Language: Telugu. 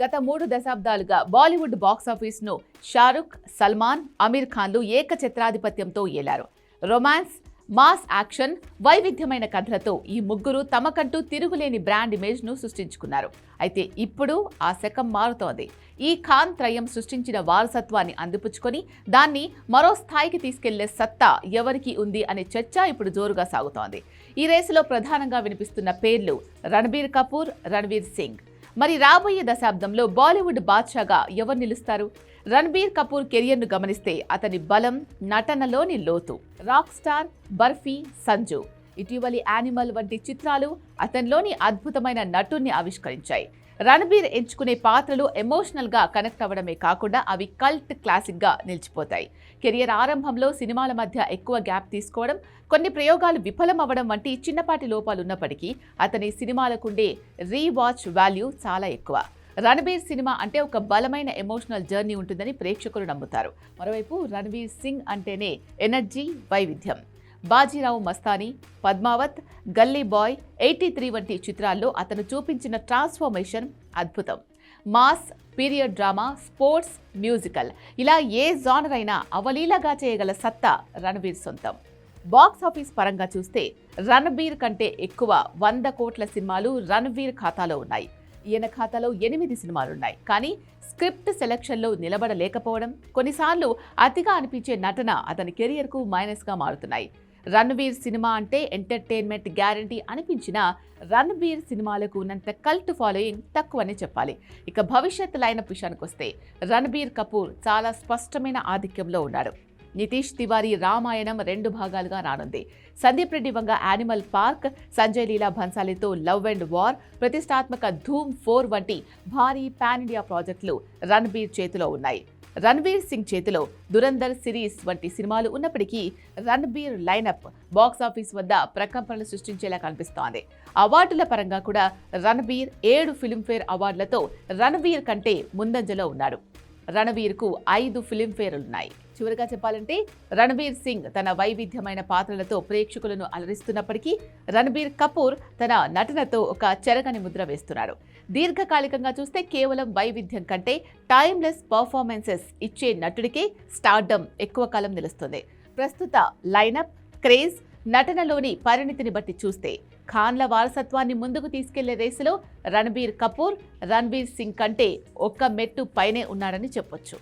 గత 3 దశాబ్దాలుగా బాలీవుడ్ బాక్సాఫీస్ను షారుఖ్, సల్మాన్, అమీర్ ఖాన్లు ఏకఛత్రాధిపత్యంతో ఏలారు. రొమాన్స్, మాస్ యాక్షన్, వైవిధ్యమైన కథలతో ఈ ముగ్గురు తమకంటూ తిరుగులేని బ్రాండ్ ఇమేజ్ను సృష్టించుకున్నారు. అయితే ఇప్పుడు ఆ శకం మారుతోంది. ఈ ఖాన్ త్రయం సృష్టించిన వారసత్వాన్ని అందిపుచ్చుకొని దాన్ని మరో స్థాయికి తీసుకెళ్లే సత్తా ఎవరికి ఉంది అనే చర్చ ఇప్పుడు జోరుగా సాగుతోంది. ఈ రేసులో ప్రధానంగా వినిపిస్తున్న పేర్లు రణబీర్ కపూర్, రణ్వీర్ సింగ్. మరి రాబోయే దశాబ్దంలో బాలీవుడ్ బాద్షాగా ఎవరు నిలుస్తారు? రణ్బీర్ కపూర్ కెరియర్ను గమనిస్తే అతని బలం, నటనలోని లోతు. రాక్ స్టార్, బర్ఫీ, సంజు, ఇటీవలి యానిమల్ వంటి చిత్రాలు అతనిలోని అద్భుతమైన నటుణ్ణి ఆవిష్కరించాయి. రణబీర్ ఎంచుకునే పాత్రలు ఎమోషనల్గా కనెక్ట్ అవ్వడమే కాకుండా అవి కల్ట్ క్లాసిక్గా నిలిచిపోతాయి. కెరియర్ ఆరంభంలో సినిమాల మధ్య ఎక్కువ గ్యాప్ తీసుకోవడం, కొన్ని ప్రయోగాలు విఫలం అవ్వడం వంటి చిన్నపాటి లోపాలున్నప్పటికీ అతని సినిమాలకుండే రీవాచ్ వాల్యూ చాలా ఎక్కువ. రణబీర్ సినిమా అంటే ఒక బలమైన ఎమోషనల్ జర్నీ ఉంటుందని ప్రేక్షకులు నమ్ముతారు. మరోవైపు రణ్వీర్ సింగ్ అంటేనే ఎనర్జీ, వైవిధ్యం. బాజీరావు మస్తానీ, పద్మావత్, గల్లీ బాయ్, 83 వంటి చిత్రాల్లో అతను చూపించిన ట్రాన్స్ఫర్మేషన్ అద్భుతం. Mass, period drama, sports, musical ఇలా ఏ జానర్ అయినా అవలీలగా చేయగల సత్తా రణబీర్ సొంతం. బాక్స్ ఆఫీస్ పరంగా చూస్తే రణబీర్ కంటే ఎక్కువ 100 కోట్ల సినిమాలు రణ్వీర్ ఖాతాలో ఉన్నాయి. ఈయన ఖాతాలో 8 సినిమాలున్నాయి. కానీ స్క్రిప్ట్ సెలక్షన్లో నిలబడలేకపోవడం, కొన్నిసార్లు అతిగా అనిపించే నటన అతని కెరియర్కు మైనస్గా మారుతున్నాయి. రణ్వీర్ సినిమా అంటే ఎంటర్టైన్మెంట్ గ్యారంటీ అనిపించినా రణ్బీర్ సినిమాలకు ఉన్నంత కల్ట్ ఫాలోయింగ్ తక్కువనే చెప్పాలి. ఇక భవిష్యత్ లైనప్ విషయానికి వస్తే రణ్బీర్ కపూర్ చాలా స్పష్టమైన ఆధిక్యంలో ఉన్నాడు. నితీష్ తివారీ రామాయణం 2 భాగాలుగా రానుంది. సందీప్ రెడ్డి వంగ యానిమల్ పార్క్, సంజయ్ లీలా భన్సాలీతో లవ్ అండ్ వార్, ప్రతిష్టాత్మక ధూమ్ 4 వంటి భారీ పాన్ ఇండియా ప్రాజెక్టులు రణ్బీర్ చేతిలో ఉన్నాయి. రణ్వీర్ సింగ్ చేతిలో దురంధర్ సిరీస్ వంటి సినిమాలు ఉన్నప్పటికీ రణ్బీర్ లైనప్ బాక్సాఫీస్ వద్ద ప్రకంపనలు సృష్టించేలా కనిపిస్తోంది. అవార్డుల పరంగా కూడా రణ్బీర్ 7 ఫిల్మ్ఫేర్ అవార్డులతో రణ్వీర్ కంటే ముందంజలో ఉన్నాడు. రణ్వీర్కు 5 ఫిల్మ్ఫేర్లున్నాయి. చివరిగా చెప్పాలంటే రణ్వీర్ సింగ్ తన వైవిధ్యమైన పాత్రలతో ప్రేక్షకులను అలరిస్తున్నప్పటికీ రణ్బీర్ కపూర్ తన నటనతో ఒక చెరగని ముద్ర వేస్తున్నాడు. దీర్ఘకాలికంగా చూస్తే కేవలం వైవిధ్యం కంటే టైమ్లెస్ పర్ఫార్మెన్సెస్ ఇచ్చే నటుడికే స్టార్డమ్ ఎక్కువ కాలం నిలుస్తుంది. ప్రస్తుత లైనప్, క్రేజ్, నటనలోని పరిణితిని బట్టి చూస్తే ఖాన్ల వారసత్వాన్ని ముందుకు తీసుకెళ్లే రేసులో రణ్బీర్ కపూర్ రణ్వీర్ సింగ్ కంటే ఒక్క మెట్టు పైనే ఉన్నాడని చెప్పొచ్చు.